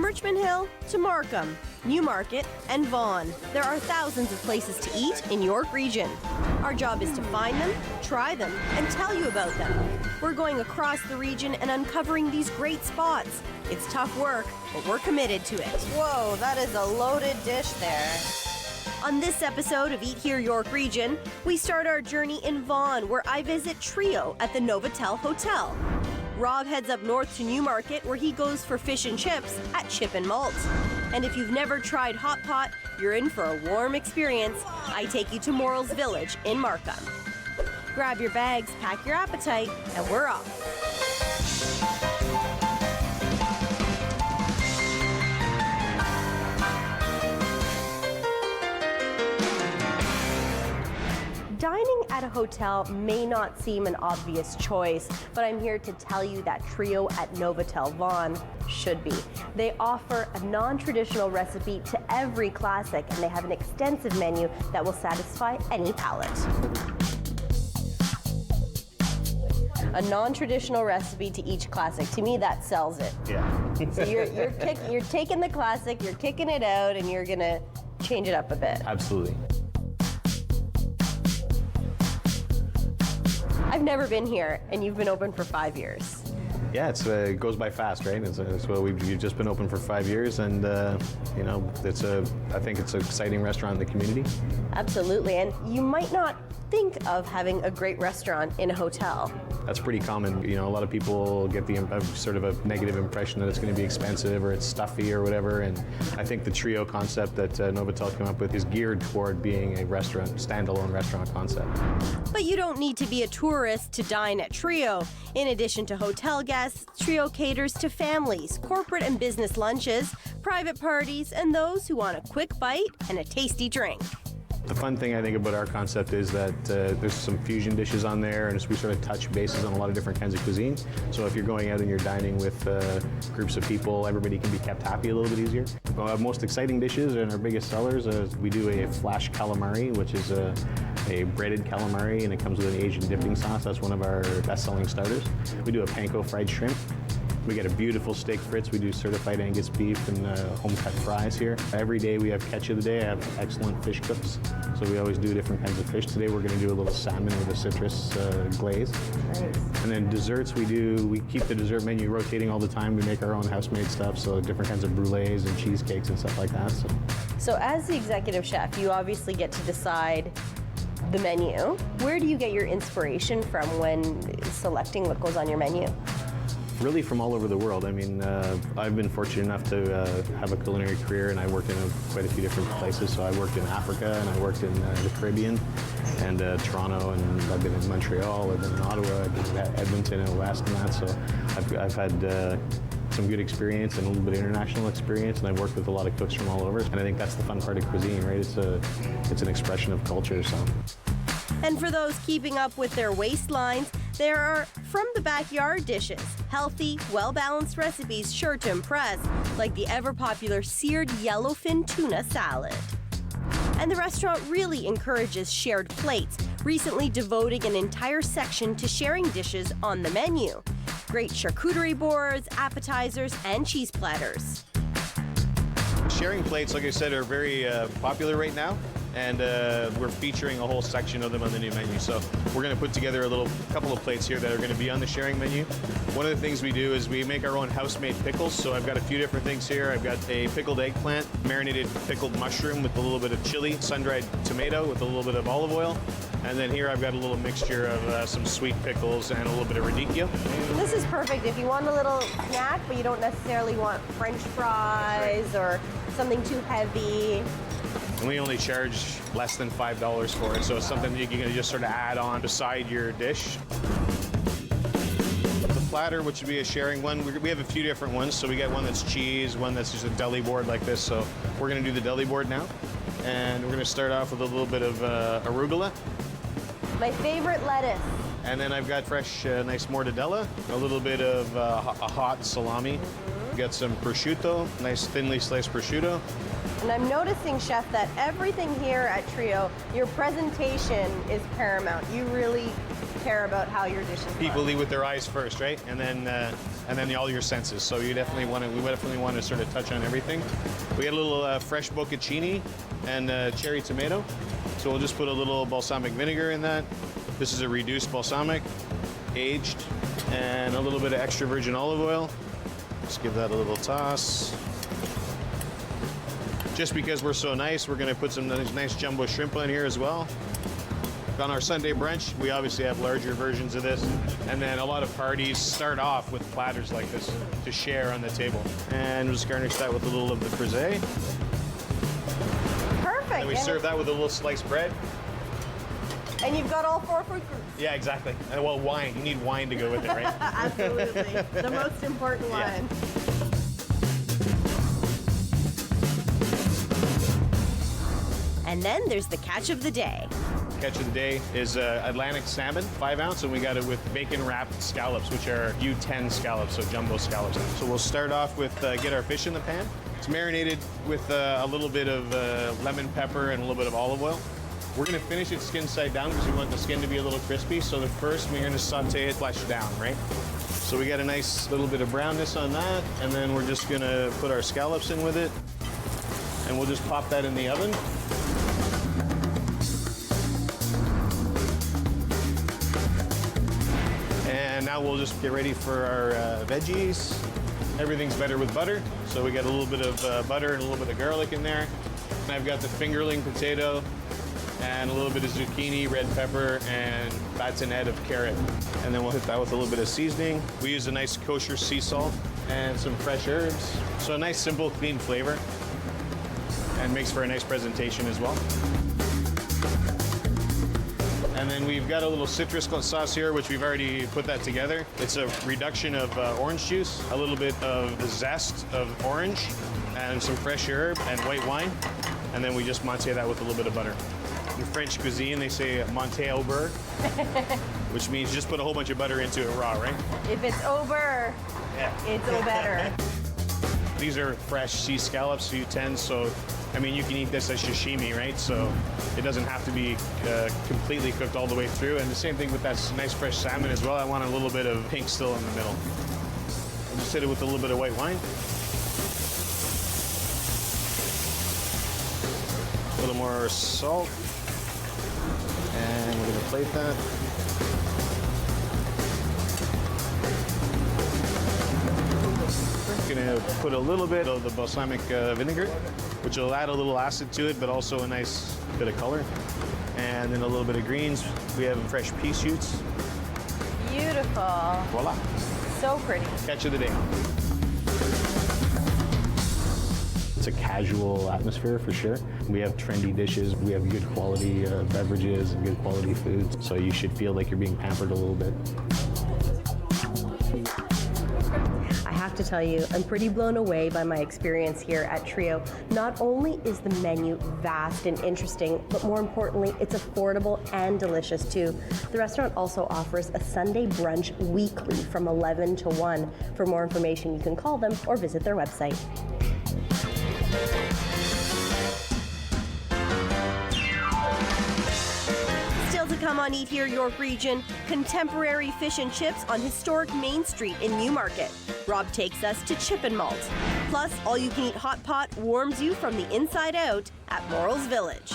Richmond Hill to Markham, Newmarket, and Vaughan, there are thousands of places to eat in York Region. Our job is to find them, try them, and tell you about them. We're going across the region and uncovering these great spots. It's tough work, but we're committed to it. Whoa, that is a loaded dish there. On this episode of Eat Here York Region, we start our journey in Vaughan, where I visit Trio at the Novotel Hotel. Rob heads up north to Newmarket, where he goes for fish and chips at Chip and Malt. And if you've never tried hot pot, you're in for a warm experience. I take you to Morrell's Village in Markham. Grab your bags, pack your appetite, and we're off. Dining at a hotel may not seem an obvious choice, but I'm here to tell you that Trio at Novotel Vaughan should be. They offer a non-traditional recipe to every classic, and they have an extensive menu that will satisfy any palate. A non-traditional recipe to each classic. To me, that sells it. Yeah. So you're taking the classic, you're kicking it out, and you're gonna change it up a bit. Absolutely. I've never been here, and you've been open for 5 years. Yeah, it goes by fast, right? We've just been open for 5 years, and you know, I think it's an exciting restaurant in the community. Absolutely, and you might not think of having a great restaurant in a hotel. That's pretty common. You know, a lot of people get sort of a negative impression that it's going to be expensive or it's stuffy or whatever. And I think the Trio concept that Novotel came up with is geared toward being a standalone restaurant concept. But you don't need to be a tourist to dine at Trio. In addition to hotel guests, Trio caters to families, corporate and business lunches, private parties, and those who want a quick bite and a tasty drink. The fun thing I think about our concept is that there's some fusion dishes on there, and we sort of touch bases on a lot of different kinds of cuisine. So if you're going out and you're dining with groups of people, everybody can be kept happy a little bit easier. Our most exciting dishes and our biggest sellers, we do a flash calamari, which is a breaded calamari, and it comes with an Asian dipping sauce. That's one of our best-selling starters. We do a panko fried shrimp. We get a beautiful steak fritz. We do certified Angus beef and home-cut fries here. Every day we have catch of the day. I have excellent fish cooks, so we always do different kinds of fish. Today we're going to do a little salmon with a citrus glaze. Nice. And then desserts, we keep the dessert menu rotating all the time. We make our own house-made stuff, so different kinds of brulees and cheesecakes and stuff like that. So as the executive chef, you obviously get to decide the menu. Where do you get your inspiration from when selecting what goes on your menu? Really from all over the world. I mean, I've been fortunate enough to have a culinary career, and I worked in quite a few different places. So I worked in Africa, and I worked in the Caribbean, and Toronto, and I've been in Montreal, I've been in Ottawa, I've been in Edmonton and West and that. So I've had some good experience and a little bit of international experience, and I've worked with a lot of cooks from all over. And I think that's the fun part of cuisine, right? It's an expression of culture. So. And for those keeping up with their waistlines, there are from-the-backyard dishes, healthy, well-balanced recipes sure to impress, like the ever-popular seared yellowfin tuna salad. And the restaurant really encourages shared plates, recently devoting an entire section to sharing dishes on the menu. Great charcuterie boards, appetizers, and cheese platters. Sharing plates, like I said, are very popular right now. And we're featuring a whole section of them on the new menu. So we're going to put together a couple of plates here that are going to be on the sharing menu. One of the things we do is we make our own house-made pickles. So I've got a few different things here. I've got a pickled eggplant, marinated pickled mushroom with a little bit of chili, sun-dried tomato with a little bit of olive oil. And then here I've got a little mixture of some sweet pickles and a little bit of radicchio. This is perfect if you want a little snack, but you don't necessarily want French fries or something too heavy. And we only charge less than $5 for it, so it's something that you can just sort of add on beside your dish. The platter, which would be a sharing one, we have a few different ones. So we got one that's cheese, one that's just a deli board like this. So we're going to do the deli board now. And we're going to start off with a little bit of arugula. My favorite lettuce. And then I've got fresh, nice mortadella, a little bit of a hot salami. We've got some prosciutto, nice thinly sliced prosciutto. And I'm noticing, Chef, that everything here at Trio, your presentation is paramount. You really care about how your dishes People look. lead with their eyes first, right? And then all your senses. So we definitely want to sort of touch on everything. We got a little fresh bocconcini and cherry tomato. So we'll just put a little balsamic vinegar in that. This is a reduced balsamic, aged, and a little bit of extra virgin olive oil. Just give that a little toss. Just because we're so nice, we're gonna put some nice jumbo shrimp on here as well. On our Sunday brunch, we obviously have larger versions of this. And then a lot of parties start off with platters like this to share on the table. And we'll just garnish that with a little of the frisee. Perfect. And we serve that with a little sliced bread. And you've got all 4 fruit groups. Yeah, exactly. And well, wine. You need wine to go with it, right? Absolutely. The most important one. Yeah. And then there's the catch of the day. Catch of the day is Atlantic salmon, 5 ounce, and we got it with bacon wrapped scallops, which are U10 scallops, so jumbo scallops. So we'll start off with get our fish in the pan. It's marinated with a little bit of lemon pepper and a little bit of olive oil. We're gonna finish it skin side down because we want the skin to be a little crispy. So the first we're gonna saute it flesh down, right? So we got a nice little bit of brownness on that, and then we're just gonna put our scallops in with it, and we'll just pop that in the oven. And now we'll just get ready for our veggies. Everything's better with butter. So we got a little bit of butter and a little bit of garlic in there. And I've got the fingerling potato and a little bit of zucchini, red pepper, and batonette of carrot. And then we'll hit that with a little bit of seasoning. We use a nice kosher sea salt and some fresh herbs. So a nice, simple, clean flavor. And makes for a nice presentation as well. And then we've got a little citrus sauce here, which we've already put that together. It's a reduction of orange juice, a little bit of the zest of orange, and some fresh herb and white wine. And then we just monte that with a little bit of butter. In French cuisine, they say monter au beurre, which means just put a whole bunch of butter into it raw, right? If it's over, it's all better. These are fresh sea scallops, U10, so I mean, you can eat this as sashimi, right? So it doesn't have to be completely cooked all the way through. And the same thing with that nice fresh salmon as well. I want a little bit of pink still in the middle. I'll just hit it with a little bit of white wine. A little more salt. And we're gonna plate that. Gonna put a little bit of the balsamic vinegar, which will add a little acid to it, but also a nice bit of color. And then a little bit of greens. We have fresh pea shoots. Beautiful. Voila. So pretty. Catch of the day. It's a casual atmosphere for sure. We have trendy dishes, we have good quality beverages and good quality foods, so you should feel like you're being pampered a little bit. I have to tell you, I'm pretty blown away by my experience here at Trio. Not only is the menu vast and interesting, but more importantly, it's affordable and delicious too. The restaurant also offers a Sunday brunch weekly from 11 to 1. For more information, you can call them or visit their website. Still to come on Eat Here York Region, contemporary fish and chips on historic Main Street in Newmarket. Rob takes us to Chip and Malt. Plus, all-you-can-eat hot pot warms you from the inside out at Morals Village.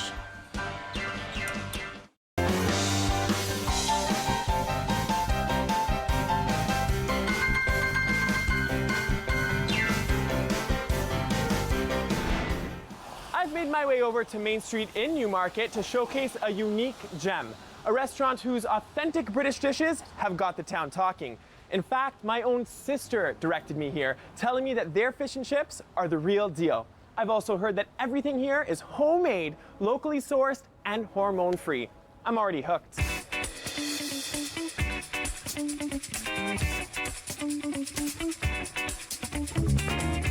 I've made my way over to Main Street in Newmarket to showcase a unique gem, a restaurant whose authentic British dishes have got the town talking. In fact, my own sister directed me here, telling me that their fish and chips are the real deal. I've also heard that everything here is homemade, locally sourced, and hormone-free. I'm already hooked.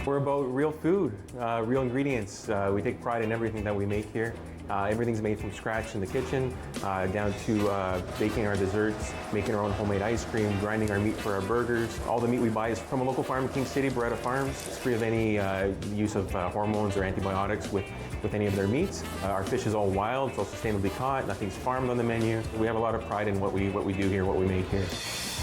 We're about real food, real ingredients. We take pride in everything that we make here. Everything's made from scratch in the kitchen, down to baking our desserts, making our own homemade ice cream, grinding our meat for our burgers. All the meat we buy is from a local farm in King City, Beretta Farms. It's free of any use of hormones or antibiotics with any of their meats. Our fish is all wild, it's all sustainably caught, nothing's farmed on the menu. We have a lot of pride in what we do here, what we make here.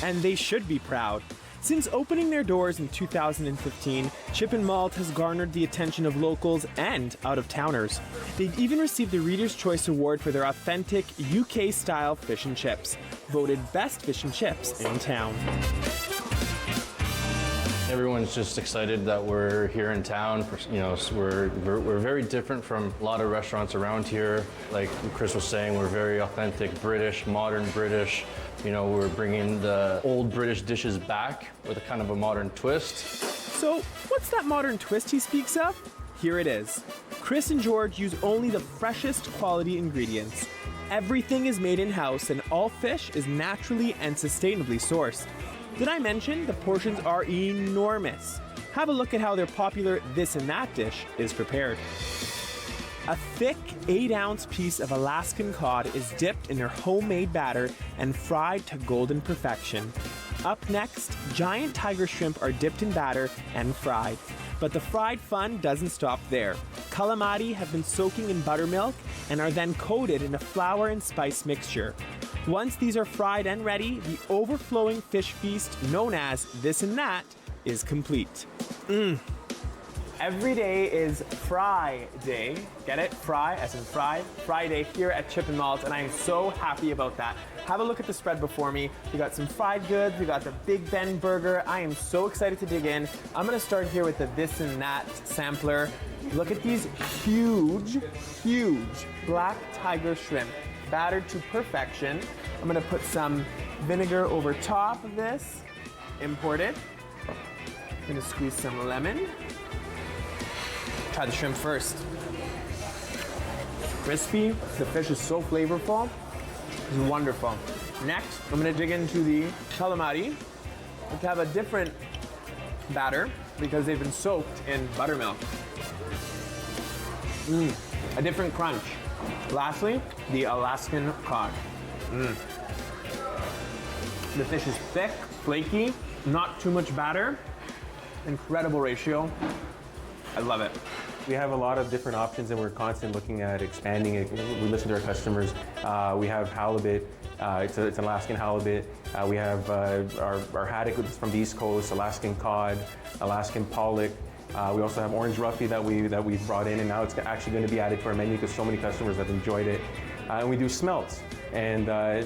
And they should be proud. Since opening their doors in 2015, Chip and Malt has garnered the attention of locals and out-of-towners. They've even received the Reader's Choice Award for their authentic UK-style fish and chips, voted best fish and chips in town. Everyone's just excited that we're here in town. We're very different from a lot of restaurants around here. Like Chris was saying, we're very authentic British, modern British. We're bringing the old British dishes back with a kind of a modern twist. So, what's that modern twist he speaks of? Here it is. Chris and George use only the freshest quality ingredients. Everything is made in-house and all fish is naturally and sustainably sourced. Did I mention the portions are enormous? Have a look at how their popular this and that dish is prepared. A thick 8-ounce piece of Alaskan cod is dipped in their homemade batter and fried to golden perfection. Up next, giant tiger shrimp are dipped in batter and fried. But the fried fun doesn't stop there. Calamari have been soaking in buttermilk and are then coated in a flour and spice mixture. Once these are fried and ready, the overflowing fish feast known as this and that is complete. Every day is Fry Day. Get it? Fry, as in fried. Friday here at Chip and Malt, and I am so happy about that. Have a look at the spread before me. We got some fried goods, we got the Big Ben burger. I am so excited to dig in. I'm gonna start here with the this and that sampler. Look at these huge black tiger shrimp, battered to perfection. I'm gonna put some vinegar over top of this, imported. I'm gonna squeeze some lemon. Try the shrimp first. Crispy, the fish is so flavorful. It's wonderful. Next, I'm gonna dig into the calamari, which have a different batter because they've been soaked in buttermilk. A different crunch. Lastly, the Alaskan Cod. The fish is thick, flaky, not too much batter. Incredible ratio. I love it. We have a lot of different options and we're constantly looking at expanding it. We listen to our customers. We have halibut, it's an Alaskan halibut. We have our haddock from the East Coast, Alaskan cod, Alaskan pollock. We also have orange roughy that we've brought in, and now it's actually going to be added to our menu because so many customers have enjoyed it. And we do smelts. And a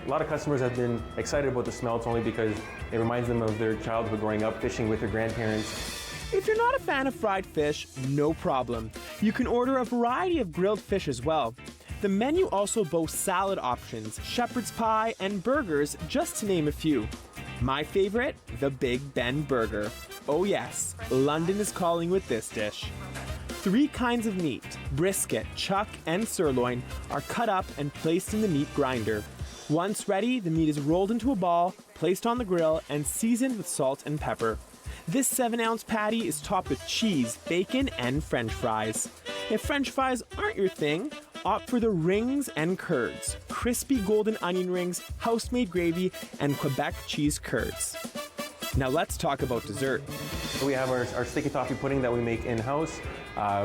lot of customers have been excited about the smelts only because it reminds them of their childhood growing up fishing with their grandparents. If you're not a fan of fried fish, no problem. You can order a variety of grilled fish as well. The menu also boasts salad options, shepherd's pie, and burgers, just to name a few. My favorite, the Big Ben burger. Oh yes, London is calling with this dish. 3 kinds of meat, brisket, chuck, and sirloin, are cut up and placed in the meat grinder. Once ready, the meat is rolled into a ball, placed on the grill, and seasoned with salt and pepper. This 7-ounce patty is topped with cheese, bacon, and French fries. If French fries aren't your thing, opt for the rings and curds. Crispy golden onion rings, house-made gravy, and Quebec cheese curds. Now let's talk about dessert. We have our sticky toffee pudding that we make in-house.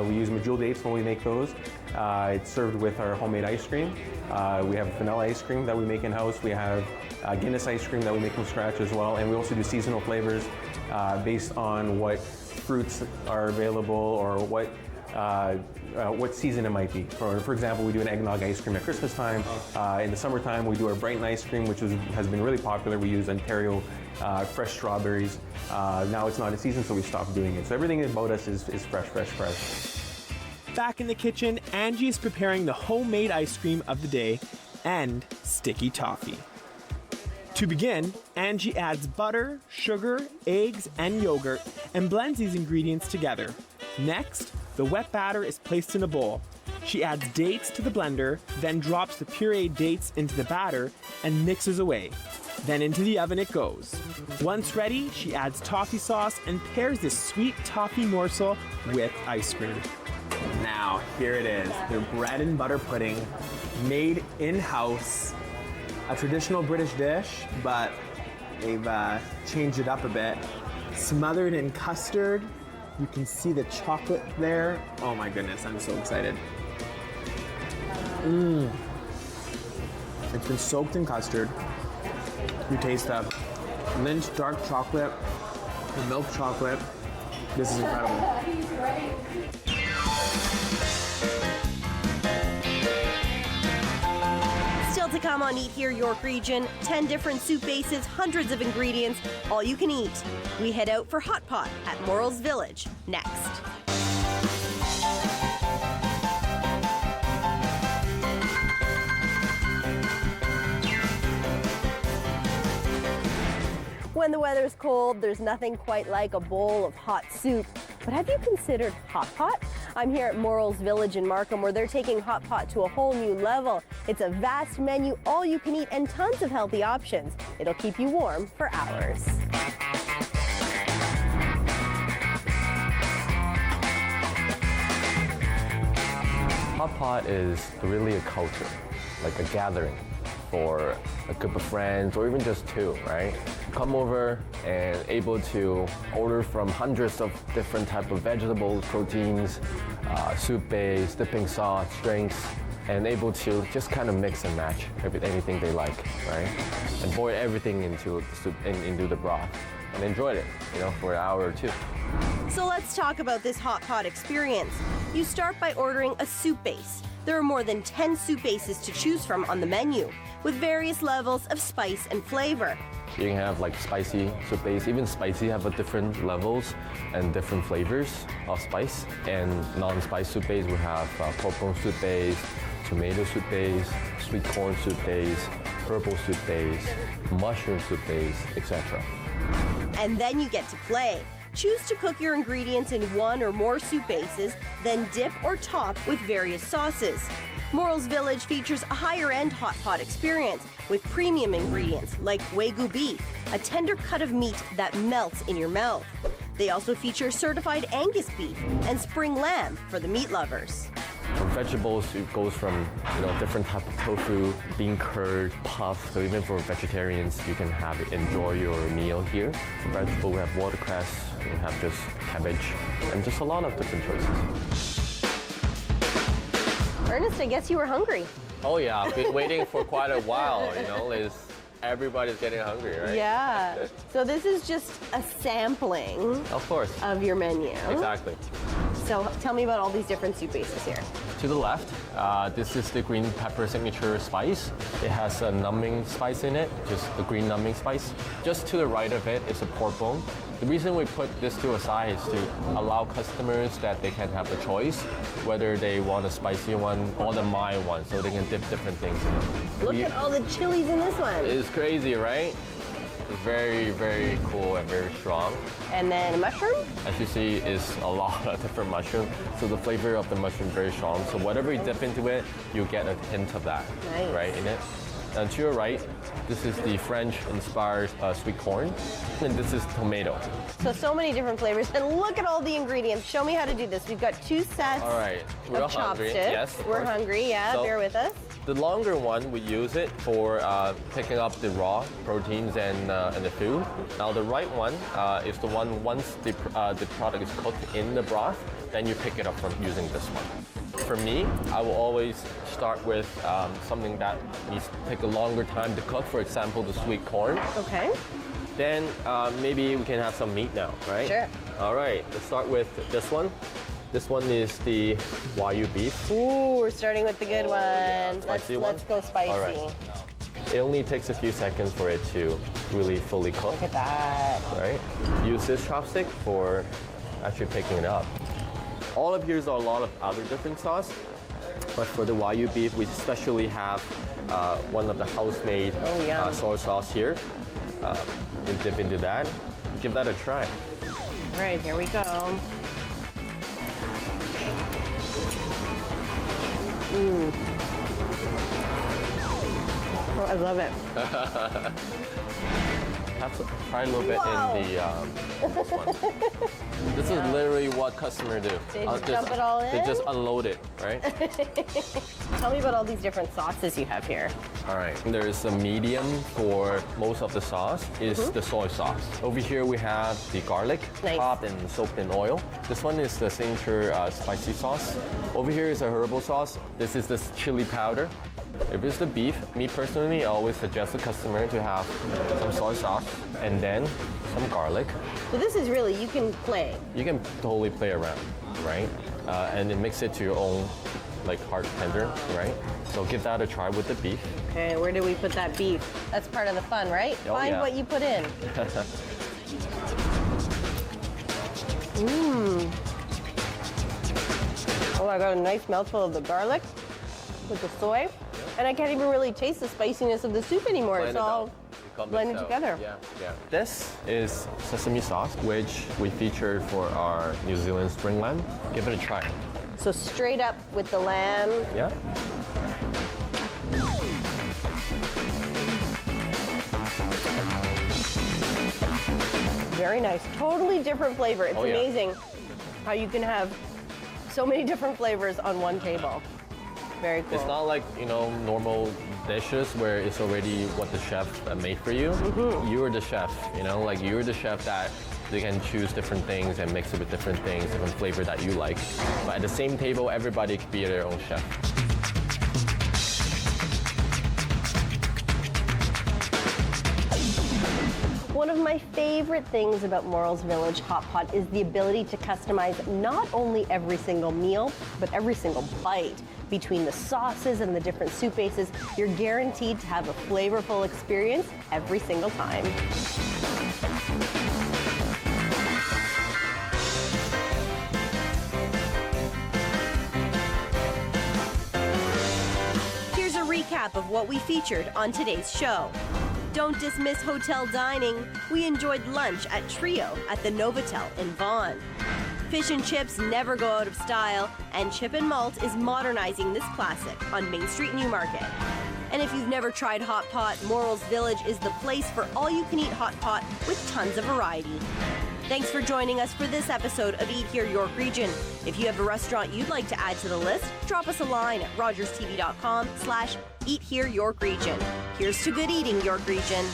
We use medjool dates when we make those. It's served with our homemade ice cream. We have vanilla ice cream that we make in-house. We have Guinness ice cream that we make from scratch as well. And we also do seasonal flavors based on what fruits are available or what season it might be. For example, we do an eggnog ice cream at Christmas time. In the summertime, we do our Brighton ice cream, which has been really popular. We use Ontario fresh strawberries. Now it's not in season, so we stopped doing it. So everything about us is fresh, fresh, fresh. Back in the kitchen, Angie is preparing the homemade ice cream of the day and sticky toffee. To begin, Angie adds butter, sugar, eggs, and yogurt and blends these ingredients together. Next, the wet batter is placed in a bowl. She adds dates to the blender, then drops the pureed dates into the batter and mixes away. Then into the oven it goes. Once ready, she adds toffee sauce and pairs this sweet toffee morsel with ice cream. Now now, here it is. Their bread and butter pudding, made in-house. A traditional British dish, but they've changed it up a bit. Smothered in custard. You can see the chocolate there. Oh my goodness, I'm so excited. It's been soaked in custard. You taste the mint dark chocolate, the milk chocolate. This is incredible. Still to come on Eat Here York Region, 10 different soup bases, hundreds of ingredients, all you can eat. We head out for Hot Pot at Morrell's Village next. When the weather's cold, there's nothing quite like a bowl of hot soup. But have you considered Hot Pot? I'm here at Morrell's Village in Markham, where they're taking Hot Pot to a whole new level. It's a vast menu, all you can eat, and tons of healthy options. It'll keep you warm for hours. Hot Pot is really a culture, like a gathering for a group of friends or even just two, right? Come over and able to order from hundreds of different type of vegetables, proteins, soup base, dipping sauce, drinks, and able to just kind of mix and match anything they like, right? And boil everything into the soup and into the broth and enjoy it, for an hour or two. So let's talk about this Hot Pot experience. You start by ordering a soup base. There are more than 10 soup bases to choose from on the menu, with various levels of spice and flavor. You can have like spicy soup base, even spicy have a different levels and different flavors of spice. And non-spice soup base, we have pork bone soup base, tomato soup base, sweet corn soup base, purple soup base, mushroom soup base, etc. And then you get to play. Choose to cook your ingredients in one or more soup bases, then dip or top with various sauces. Morrell's Village features a higher-end hot pot experience with premium ingredients like Wagyu beef, a tender cut of meat that melts in your mouth. They also feature certified Angus beef and spring lamb for the meat lovers. For vegetables, it goes from different type of tofu, bean curd, puff. So even for vegetarians, you can enjoy your meal here. For vegetable, we have watercress, we have just cabbage, and just a lot of different choices. Ernest, I guess you were hungry. Oh yeah, I've been waiting for quite a while. Everybody's getting hungry, right? Yeah. So this is just a sampling Of course. of your menu. Exactly. So tell me about all these different soup bases here. To the left, this is the green pepper signature spice. It has a numbing spice in it, just the green numbing spice. Just to the right of it is a pork bone. The reason we put this to a side is to allow customers that they can have a choice whether they want a spicy one or the mild one, so they can dip different things in it. Look at all the chilies in this one. It's crazy, right? It's very, very cool and very strong. And then a mushroom? As you see, is a lot of different mushrooms, so the flavor of the mushroom is very strong. So whatever you dip into it, you get a hint of that, right, in it. And to your right, this is the French-inspired sweet corn, and this is tomato. So many different flavors. And look at all the ingredients. Show me how to do this. We've got 2 sets All right, we're of hungry. chopsticks. Yes, of We're course. hungry, yeah, So, bear with us. The longer one, we use it for picking up the raw proteins and the food. Now the right one is the one once the product is cooked in the broth, then you pick it up from using this one. For me, I will always start with something that needs to take a longer time to cook. For example, the sweet corn. Okay. Then maybe we can have some meat now, right? Sure. All right, let's start with this one. This one is the Wagyu beef. Ooh, we're starting with the good one. yeah. Spicy one? Let's go spicy. All right. It only takes a few seconds for it to really fully cook. Look at that. Right? Use this chopstick for actually picking it up. All of here's a lot of other different sauce, but for the Wagyu beef, we especially have one of the house-made soy sauce here. You dip into that. Give that a try. All right, here we go. Oh, I love it. Try a little bit in the this one. This is literally what customers do. They just dump it all in? They just unload it, right? Tell me about all these different sauces you have here. All right, there's a medium for most of the sauce is the soy sauce. Over here we have the garlic, Nice. chopped and soaked in oil. This one is the signature spicy sauce. Over here is a herbal sauce. This is this chili powder. If it's the beef, me personally, I always suggest the customer to have some soy sauce and then some garlic. So this is really, you can play. You can totally play around, right? And then mix it to your own like heart tender, right? So give that a try with the beef. Okay, where do we put that beef? That's part of the fun, right? Oh, Find yeah. what you put in. Oh, I got a nice mouthful of the garlic with the soy. And I can't even really taste the spiciness of the soup anymore. It's all blended together. Yeah, yeah. This is sesame sauce, which we featured for our New Zealand spring lamb. Give it a try. So straight up with the lamb. Yeah. Very nice. Totally different flavor. It's Oh, yeah. amazing how you can have so many different flavors on one table. Very cool. It's not like, normal dishes where it's already what the chef made for you. You're the chef, like you're the chef that they can choose different things and mix it with different things, different flavor that you like. But at the same table, everybody could be their own chef. One of my favorite things about Morrell's Village Hot Pot is the ability to customize not only every single meal, but every single bite. Between the sauces and the different soup bases, you're guaranteed to have a flavorful experience every single time. Here's a recap of what we featured on today's show. Don't dismiss hotel dining. We enjoyed lunch at Trio at the Novotel in Vaughan. Fish and chips never go out of style, and Chip and Malt is modernizing this classic on Main Street, Newmarket. And if you've never tried hot pot, Morrell's Village is the place for all-you-can-eat hot pot with tons of variety. Thanks for joining us for this episode of Eat Here York Region. If you have a restaurant you'd like to add to the list, drop us a line at rogerstv.com/Eat Here York Region. Here's to good eating, York Region.